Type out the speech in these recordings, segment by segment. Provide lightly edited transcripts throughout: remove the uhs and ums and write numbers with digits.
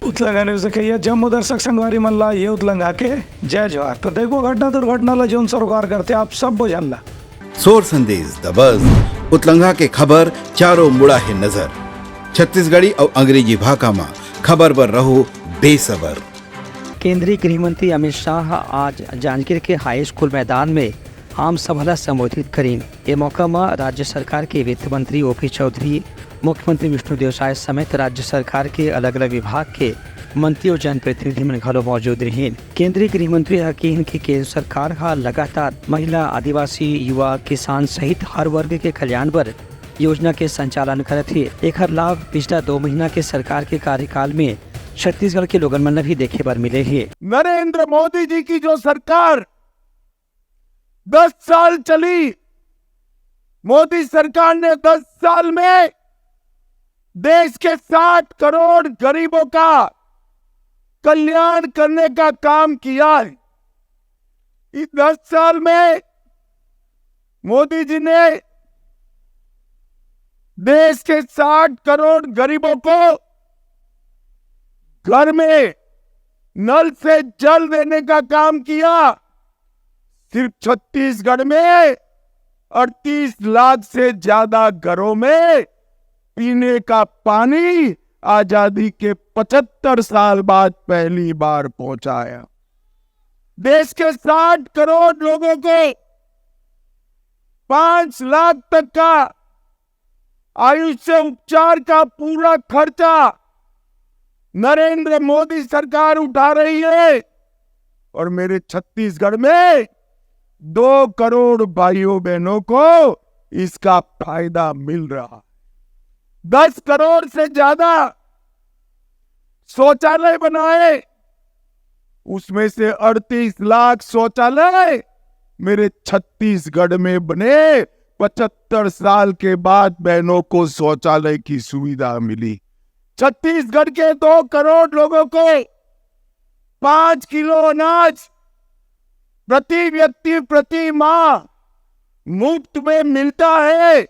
उतलंगा news कहिए जम्मू दर्शक संगवारी मल्ला ये उतलंगा के जय जवाहर। तो देखो घटना दुर्घटना जो सरकार करते आप सब बुझल्ला सोर संदेश द बज़ उतलंगा के खबर चारों मुड़ा है नजर। छत्तीसगढ़ी और अंग्रेजी भाषा में खबर पर रहो बेसबर। केंद्रीय गृह मंत्री अमित शाह आज जांजगीर के हाई स्कूल मैदान में आम सभा संबोधित करें। ये मौका में राज्य सरकार के वित्त मंत्री ओपी चौधरी, मुख्यमंत्री विष्णुदेव साय समेत राज्य सरकार के अलग अलग विभाग के मंत्री और जनप्रतिनिधि मन घलो मौजूद रहे। केंद्रीय गृह मंत्री कहन कि केंद्र सरकार का लगातार महिला, आदिवासी, युवा, किसान सहित हर वर्ग के कल्याण पर योजना के संचालन करत है। एक लाभ पिछला 2 महीना के सरकार के कार्यकाल में छत्तीसगढ़ के लोगन मन भी देखे पर मिले हैं। नरेंद्र मोदी जी की जो सरकार 10 साल चली, मोदी सरकार ने 10 साल में देश के 60 करोड़ गरीबों का कल्याण करने का काम किया है। इस 10 साल में मोदी जी ने देश के 60 करोड़ गरीबों को घर में नल से जल देने का काम किया। सिर्फ छत्तीसगढ़ में 38 लाख से ज्यादा घरों में पीने का पानी आजादी के 75 साल बाद पहली बार पहुंचाया। देश के 60 करोड़ लोगों को 5 लाख तक का आयुष्य उपचार का पूरा खर्चा नरेंद्र मोदी सरकार उठा रही है। और मेरे छत्तीसगढ़ में 2 करोड़ भाइयों बहनों को इसका फायदा मिल रहा है। 10 करोड़ से ज्यादा शौचालय बनाए, उसमें से 38 लाख शौचालय मेरे छत्तीसगढ़ में बने। 75 साल के बाद बहनों को शौचालय की सुविधा मिली। छत्तीसगढ़ के 2 करोड़ लोगों को 5 किलो अनाज प्रति व्यक्ति प्रति माह मुफ्त में मिलता है।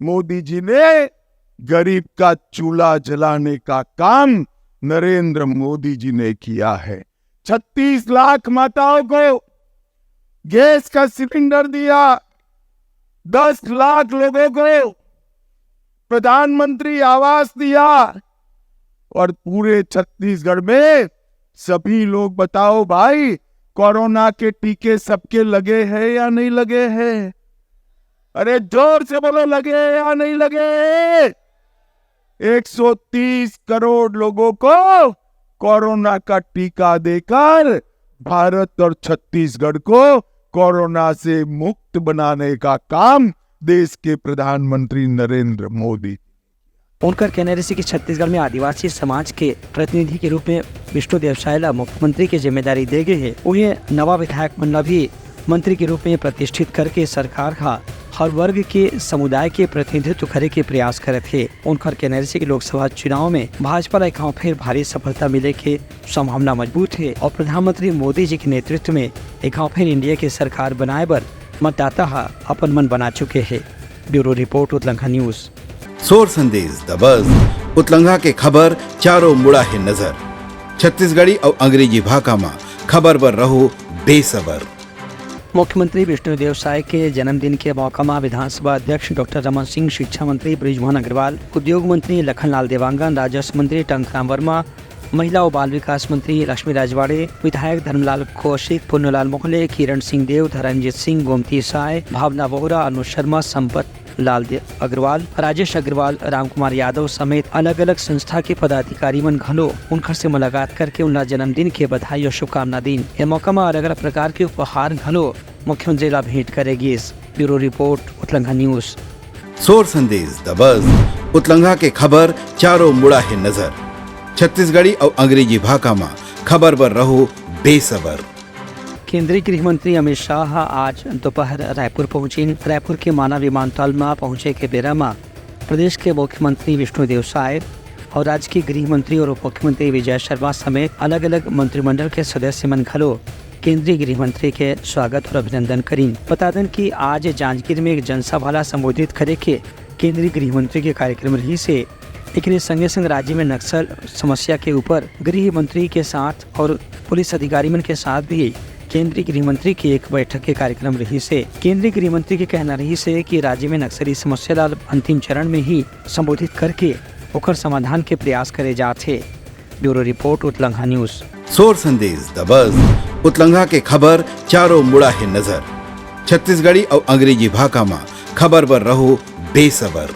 मोदी जी ने गरीब का चूल्हा जलाने का काम नरेंद्र मोदी जी ने किया है। 36 लाख माताओं को गैस का सिलेंडर दिया। 10 लाख लोगों को प्रधानमंत्री आवास दिया। और पूरे छत्तीसगढ़ में सभी लोग बताओ भाई, कोरोना के टीके सबके लगे हैं या नहीं लगे हैं? अरे जोर से बोलो, लगे या नहीं लगे? 130 करोड़ लोगों को कोरोना का टीका देकर भारत और छत्तीसगढ़ को कोरोना से मुक्त बनाने का काम देश के प्रधानमंत्री नरेंद्र मोदी। उनका कहना है कि छत्तीसगढ़ में आदिवासी समाज के प्रतिनिधि के रूप में विष्णुदेव साय मुख्यमंत्री की जिम्मेदारी दे गए है। उन्हें नवा विधायक मंडल भी मंत्री के रूप में प्रतिष्ठित करके सरकार का हर वर्ग के समुदाय के प्रतिनिधित्व करे के प्रयास करे थे। उनका कहना है कि लोकसभा चुनाव में भाजपा को फिर भारी सफलता मिले के संभावना मजबूत है और प्रधानमंत्री मोदी जी के नेतृत्व में एक फिर इंडिया की सरकार बनाए पर मतदाता अपन मन बना चुके हैं। Bureau report, Utlanga news. सोर संदेश द बज़ उतलंगा के खबर चारों मुड़ा है नजर। छत्तीसगढ़ी और अंग्रेजी भाषा में खबर पर रहो बेसबर। मुख्यमंत्री विष्णुदेव साय के जन्मदिन के मौका में विधानसभा अध्यक्ष डॉक्टर रमन सिंह, शिक्षा मंत्री बृजमोहन अग्रवाल, उद्योग मंत्री लखनलाल देवांगन, राजस्व मंत्री टंकराम वर्मा, महिला और बाल विकास मंत्री लक्ष्मी राजवाड़े, विधायक धर्मलाल कौशिक, पुन्नलाल मोहले, किरण सिंह देव, धर्मजीत सिंह, गोमती साय, भावना वोहरा, अनुज शर्मा, संपत लाल अग्रवाल, राजेश अग्रवाल, रामकुमार यादव समेत अलग अलग संस्था के पदाधिकारी मन घलो उनकर से मुलाकात करके उनका जन्मदिन के बधाई और शुभकामना दी। यह मौका में अलग अलग प्रकार के उपहार घलो मुख्यमंत्री ला भेंट करेगी। Bureau report, Utlanga news. सोर संदेश द बज़ उतलंगा के खबर चारों मुड़ा है नजर। छत्तीसगढ़ी और अंग्रेजी भाषा में खबर पर रहो बेसबर। केंद्रीय गृह मंत्री अमित शाह आज दोपहर रायपुर पहुंचे। रायपुर के माना विमानतल में पहुंचे के बेरा में प्रदेश के मुख्यमंत्री विष्णुदेव साय और राज्य के गृह मंत्री और उप मुख्यमंत्री विजय शर्मा समेत अलग अलग मंत्रिमंडल के सदस्य मन घलो केंद्रीय गृह मंत्री के स्वागत और अभिनंदन करी। बता दें कि आज जांजगीर में एक जनसभा संबोधित करे के केंद्रीय गृह मंत्री के कार्यक्रम रही से एक संगे संग राज्य में नक्सल समस्या के ऊपर गृह मंत्री के साथ और पुलिस अधिकारी के साथ भी केंद्रीय गृह मंत्री की एक बैठक के कार्यक्रम रही से केंद्रीय गृह मंत्री के कहना रही से कि राज्य में नक्सली समस्या ला अंतिम चरण में ही संबोधित करके ओकर समाधान के प्रयास करे जाते। Bureau report Utlangha news. सोर संदेश द बज़ उतलंघा के खबर चारों मुड़ा है नजर। छत्तीसगढ़ी और अंग्रेजी भाषा में खबर पर रहो बेसबर।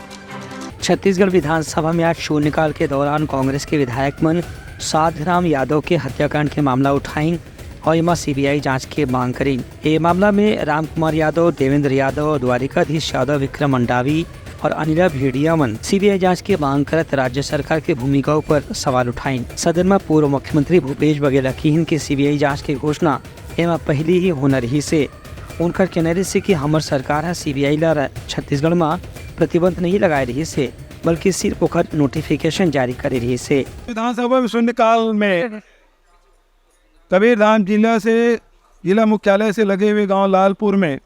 छत्तीसगढ़ विधानसभा में आज शून्यकाल के दौरान कांग्रेस के विधायक मन साधराम यादव के हत्याकांड के मामला उठाई और इमा सीबीआई जांच की मांग करी। ये मामला में राम कुमार यादव, देवेंद्र यादव, द्वारिकाधीश यादव, विक्रम मंडावी और अनिला भेड़िया मन सीबीआई जांच की मांग करत राज्य सरकार की भूमिका पर सवाल उठाई। सदन में पूर्व मुख्यमंत्री भूपेश बघेल की कि सीबीआई जांच की घोषणा एमा पहले ही होना रही से उनका कहना से कि हमार सरकार है सीबीआई ला छत्तीसगढ़ में प्रतिबंध नहीं लगाए रही से बल्कि सिर्फ ओकर नोटिफिकेशन जारी करे रही से। विधानसभा में शून्यकाल में कबीरधाम जिला मुख्यालय से लगे हुए गांव लालपुर में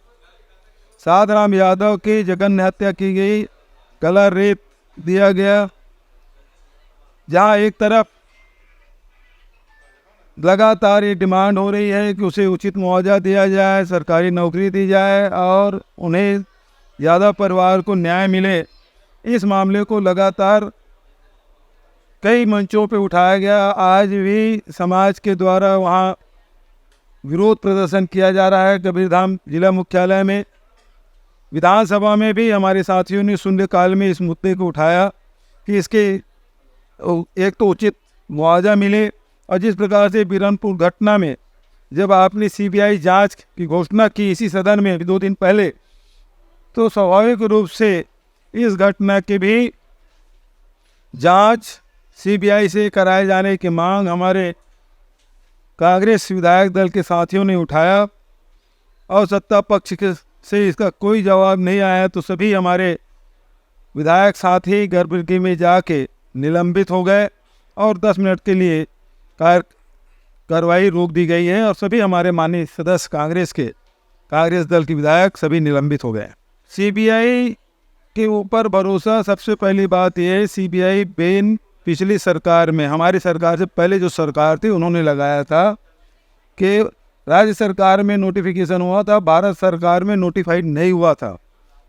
साधराम यादव की जघन्य हत्या की गई, गला रेत दिया गया। जहां एक तरफ लगातार ये डिमांड हो रही है कि उसे उचित मुआवजा दिया जाए, सरकारी नौकरी दी जाए और उन्हें यादव परिवार को न्याय मिले। इस मामले को लगातार कई मंचों पे उठाया गया। आज भी समाज के द्वारा वहाँ विरोध प्रदर्शन किया जा रहा है कबीरधाम जिला मुख्यालय में। विधानसभा में भी हमारे साथियों ने शून्यकाल में इस मुद्दे को उठाया कि इसके एक तो उचित मुआवजा मिले और जिस प्रकार से बिरनपुर घटना में जब आपने सीबीआई जांच की घोषणा की इसी सदन में 2 दिन पहले, तो स्वाभाविक रूप से इस घटना की भी जांच सीबीआई से कराए जाने की मांग हमारे कांग्रेस विधायक दल के साथियों ने उठाया और सत्ता पक्ष से इसका कोई जवाब नहीं आया। तो सभी हमारे विधायक साथी गर्भगृह में जाके निलंबित हो गए और 10 मिनट के लिए कार्रवाई रोक दी गई है और सभी हमारे माननीय सदस्य कांग्रेस दल के विधायक सभी निलंबित हो गए। सीबीआई के ऊपर भरोसा, सबसे पहली बात यह है सीबीआई बेन पिछली सरकार में, हमारी सरकार से पहले जो सरकार थी उन्होंने लगाया था कि राज्य सरकार में नोटिफिकेशन हुआ था, भारत सरकार में नोटिफाइड नहीं हुआ था।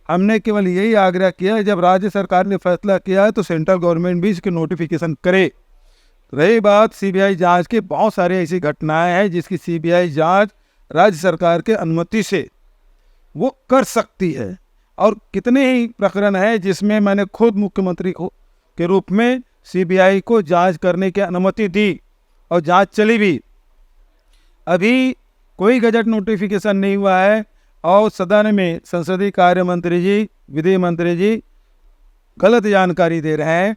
हमने केवल यही आग्रह किया है जब राज्य सरकार ने फैसला किया है तो सेंट्रल गवर्नमेंट भी इसके नोटिफिकेशन करे। रही बात सीबीआई जांच की, बहुत सारी ऐसी घटनाएं हैं जिसकी सीबीआई जांच राज्य सरकार के अनुमति से वो कर सकती है और कितने ही प्रकरण है जिसमें मैंने खुद मुख्यमंत्री के रूप में सीबीआई को जांच करने की अनुमति दी और जांच चली भी। अभी कोई गजट नोटिफिकेशन नहीं हुआ है और सदन में संसदीय कार्य मंत्री जी, विधि मंत्री जी गलत जानकारी दे रहे हैं।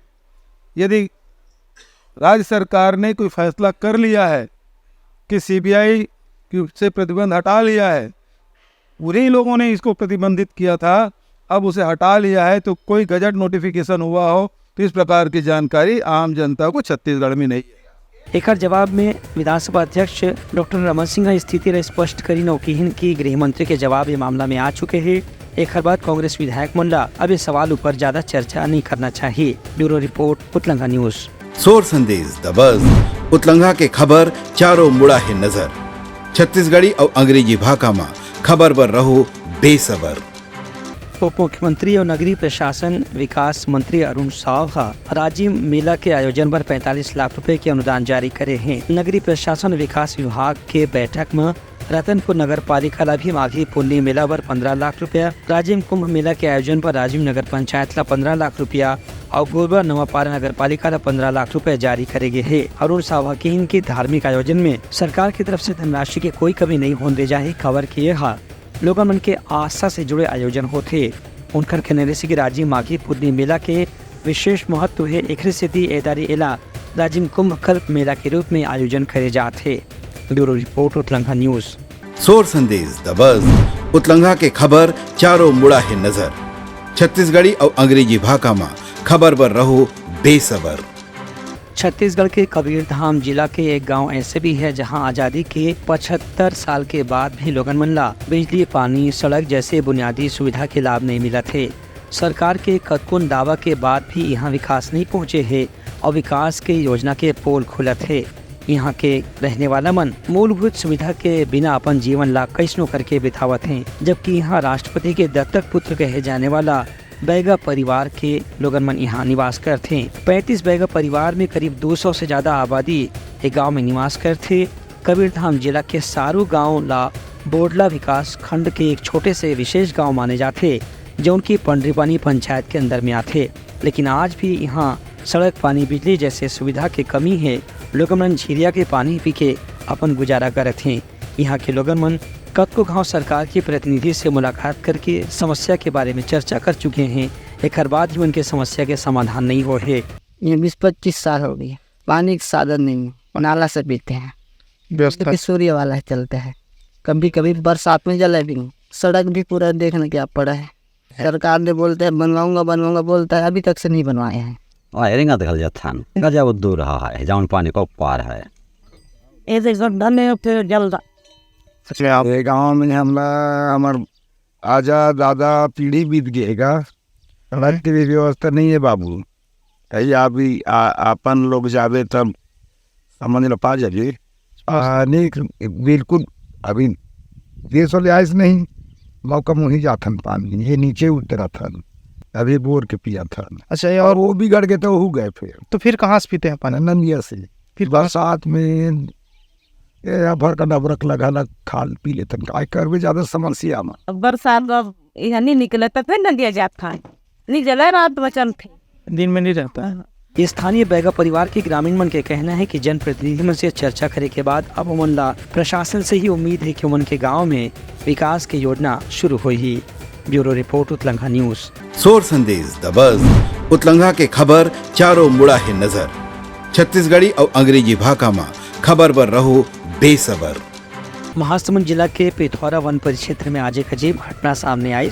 यदि राज्य सरकार ने कोई फैसला कर लिया है कि सीबीआई से प्रतिबंध हटा लिया है, उन्हीं लोगों ने इसको प्रतिबंधित किया था, अब उसे हटा लिया है, तो कोई गजट नोटिफिकेशन हुआ हो तो इस प्रकार की जानकारी आम जनता को छत्तीसगढ़ में नहीं है। एक जवाब में विधानसभा अध्यक्ष डॉक्टर रमन सिंह स्थिति स्पष्ट करी नौकीहन की गृह मंत्री के जवाब ये मामला में आ चुके हैं। एक बाद कांग्रेस विधायक मंडल अब इस सवाल ऊपर ज्यादा चर्चा नहीं करना चाहिए। Bureau report Utlangha news. सोर संदेश द बज़ उतलंघा के खबर चारों मुड़ा है नजर। छत्तीसगढ़ी और अंग्रेजी भाषा में खबर पर रहो बेसबर। उप मुख्यमंत्री और नगरीय प्रशासन विकास मंत्री अरुण साव राजीव मेला के आयोजन पर 45 लाख रुपए के अनुदान जारी करे हैं। नगरीय प्रशासन विकास विभाग के बैठक में रतनपुर नगर पालिका ला भी माघी पुन्नी मेला पर 15 लाख रुपया, राजीव कुंभ मेला के आयोजन पर राजीव नगर पंचायत ला 15 लाख रुपया और गोरबा नवापारा नगर पालिका ला 15 लाख रुपए जारी करे गए है। अरुण साव की इनके धार्मिक आयोजन में सरकार की तरफ से धनराशि की कोई कमी नहीं होने दे जाए। खबर किए लोगों मन के आस्था से जुड़े आयोजन होते। उनकर कहने से कि राजीव माघी पुन्नी मेला के विशेष महत्व है। एक सिद्धि एदारी एला राजीव कुंभ कल्प मेला के रूप में आयोजन करे जाते। Bureau report Utlangha news. सोर संदेश द बज़ उतलंघा के खबर चारों मुड़ा है नजर। छत्तीसगढ़ी और अंग्रेजी भाषा में खबर पर रहो बेसबर। छत्तीसगढ़ के कबीरधाम जिला के एक गांव ऐसे भी है जहां आजादी के 75 साल के बाद भी लोगन मन ला बिजली, पानी, सड़क जैसे बुनियादी सुविधा के लाभ नहीं मिला थे। सरकार के कतकुन दावा के बाद भी यहाँ विकास नहीं पहुँचे है और विकास के योजना के पोल खुलत है। यहाँ के रहने वाला मन मूलभूत सुविधा के बिना अपन जीवन ला कैसनो करके बितावत हैं, जबकि यहाँ राष्ट्रपति के दत्तक पुत्र कहे जाने वाला बैगा परिवार के लोगन मन यहाँ निवास करते हैं। 35 बैगा परिवार में करीब 200 से ज्यादा आबादी एक गाँव में निवास करते। कबीरधाम जिला के सारू गाँव ला बोडला विकास खंड के एक छोटे से विशेष गाँव माने जाते, जो उनकी पंडरीपानी पंचायत के अंदर में आते। लेकिन आज भी यहाँ सड़क, पानी, बिजली जैसे सुविधा की कमी है। लोगन मन झीरिया के पानी पी के अपन गुजारा करत हैं। यहाँ के लोगन मन कतको गाँव सरकार के प्रतिनिधि से मुलाकात करके समस्या के बारे में चर्चा कर चुके हैं। एक बाद ही उनके समस्या के समाधान नहीं हो है। ये 20-25 साल हो गई, पानी का साधन नहीं है, नाला से पीते हैं, व्यवस्था सूर्य वाला चलता है। कभी कभी बरसात में जले भी नहीं। सड़क भी पूरा देखने क्या पड़ा है। सरकार ने बोलते हैं बनवाऊंगा बोलता है, अभी तक से नहीं बनवाए हैं। वायरिंग दखल जाता है, गजा दूर रहा है जौन पानी को पार है। ऐसे गड्ढा में फिर जल ये गाँव में हमार आजा दादा पीढ़ी बीत गएगा, सड़क की भी व्यवस्था नहीं है बाबू। कहीं आप भी अपन लोग जावे तब समझ लो पा जाइए। नहीं बिल्कुल अभी देश वाले आइस नहीं, मौका मुही जाथन पानी ये नीचे उतरा था, अभी बोर के पिया था। अच्छा, और वो बिगड़ गए तो हो गए फिर कहाँ से पीते हैं पानी? नंदिया से। फिर बरसात में भर का नबरक लगाना खाल पी लेते काय कर भी ज्यादा समस्या में। बरसात यहाँ नहीं निकले तो फिर नदिया जाता है, नहीं जला रात बचन थे, दिन में नहीं रहता। ये स्थानीय बैगा परिवार के ग्रामीण मन के कहना है कि जनप्रतिनिधि मन से चर्चा करे के बाद अब उमन ला प्रशासन से ही उम्मीद है कि उमन के गांव में विकास की योजना शुरू हुई। Bureau report, Utlangha news. सोर संदेश द बज़ उतलंघा के खबर चारों मुड़ा है नजर। छत्तीसगढ़ी और अंग्रेजी भाषा में खबर पर रहो बेसबर। महासमुंद जिला के पिथौरा वन परिक्षेत्र में आज एक अजीब घटना सामने आई,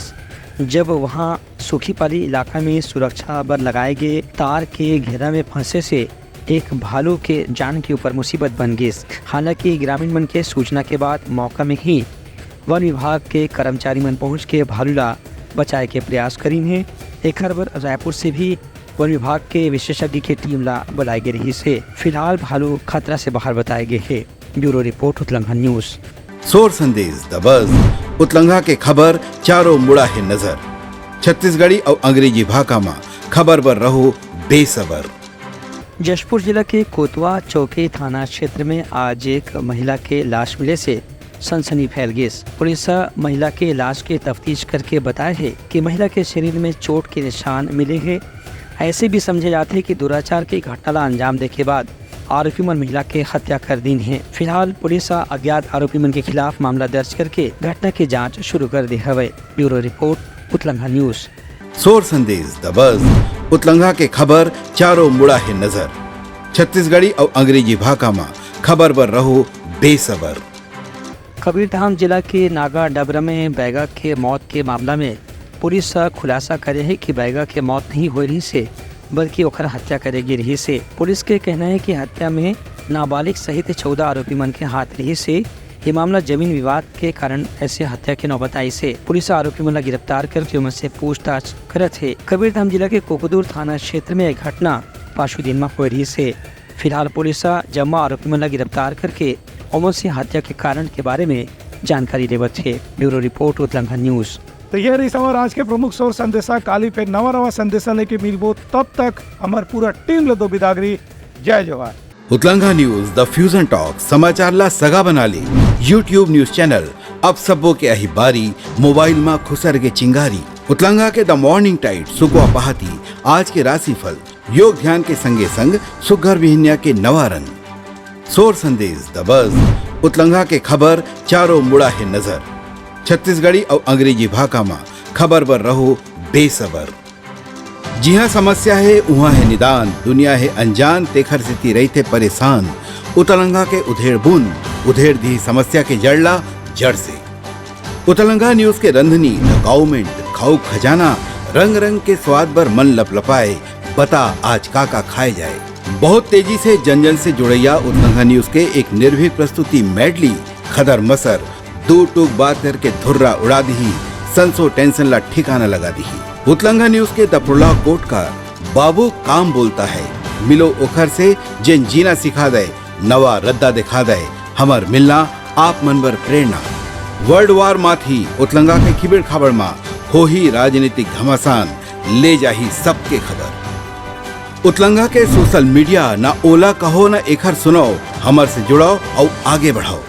जब वहां सूखीपाली इलाका में सुरक्षा बर लगाए गए तार के घेरा में फंसे से एक भालू के जान के ऊपर मुसीबत बन गई। हालांकि ग्रामीण मन के सूचना के बाद मौका में ही वन विभाग के कर्मचारी मन पहुंच के भालू ला बचाए के प्रयास करी है। एक खबर रायपुर से भी वन विभाग के विशेषज्ञ की टीम ला बुलाई गई रही से। फिलहाल भालू खतरा से बाहर बताए गए है। Bureau report, Utlangha news. सोर संदेश द बज़ उतलंघा के खबर चारों मुड़ा है नजर। छत्तीसगढ़ी और अंग्रेजी भाषा में खबर पर रहो बेसबर। जशपुर जिला के कोतवा चौकी थाना क्षेत्र में आज एक महिला के लाश मिले से सनसनी फैल गई। पुलिस महिला के लाश की तफ्तीश करके बताया है कि महिला के शरीर में चोट के निशान मिले हैं। ऐसे भी समझे जाते हैं कि दुराचार की घटना का अंजाम देने के बाद आरोपी मन महिला के हत्या कर दी है। फिलहाल पुलिस अज्ञात आरोपी मन के खिलाफ मामला दर्ज करके घटना की जांच शुरू कर दी है। Bureau report, Utlangha news. सोर संदेश द बज़ उतलंघा के खबर चारों मुड़ा है नजर। छत्तीसगढ़ी और अंग्रेजी भाषा में खबर पर रहो बेसबर। कबीरधाम जिला के नागा डबरा में बैगा के मौत के मामला में पुलिस खुलासा करे है कि बैगा के मौत नहीं हो रही से बल्कि ओकर हत्या करेगी रही से। पुलिस के कहना है कि हत्या में नाबालिग सहित 14 आरोपी मन के हाथ रही से। ये मामला जमीन विवाद के कारण ऐसे हत्या के नौबत आई से पुलिस आरोपी मन गिरफ्तार करके उनसे पूछताछ करत है। कबीरधाम जिला के कोकदूर थाना क्षेत्र में एक घटना पाशु दिन में हो रही से। फिलहाल पुलिस जम्मा आरोपी मन गिरफ्तार करके उमन से हत्या के कारण के बारे में जानकारी देवत है। Bureau report, Utlangha news. तो ये रही सवार आज के प्रमुख सोर संदेशा। काली पे नवा संदेशा लेके मिलबो, तब तक हमार पूरा टीम ले दो बिदागरी। जय Jawahar. Utlangha news the fusion talk समाचार ला सगा बना ली। यूट्यूब न्यूज चैनल अब सबो के अही बारी मोबाइल में खुसर के चिंगारी। उतलंघा के द मॉर्निंग टाइट सुगवा पहाती आज के राशिफल योग ध्यान के संगे संग सुघर विहिन्या के नवा रंग। सोर संदेश द बज़ उतलंघा के खबर चारों मुड़ा है नजर। छत्तीसगढ़ी और अंग्रेजी भाषा में खबर पर रहो बेसबर। जी हाँ, समस्या है वहाँ है निदान, दुनिया है अनजान तेखर से रहते परेशान। उतलंघा के उधेड़ बुन उधेड़ दी समस्या के जड़ला जड़ से। उतलंघा न्यूज के रंधनी द गवर्नमेंट खाऊ खजाना रंग रंग के स्वाद पर मन लपलपाए। बता आज का खाए जाए। बहुत तेजी से जन जन से जुड़ैया उतलंघा न्यूज के एक निर्भीक प्रस्तुति मेडली खदर मसर दो टूक बात करके धुर्रा उड़ा दी, संसो टेंशन ला ठिकाना लगा दी। उतलंगा न्यूज के द प्रोलॉग कोट का बाबू काम बोलता है, मिलो ओखर से जिन जीना सिखा दे, नवा रद्दा दिखा दे, हमर मिलना आप मनबर प्रेरणा। वर्ल्ड वार माथी उतलंगा के खिबड़ खबर मा हो ही राजनीतिक घमासान, ले जाही सबके खबर। उतलंगा के सोशल मीडिया ना ओला कहो ना एखर सुनो, हमर से जुड़ो और आगे बढ़ाओ।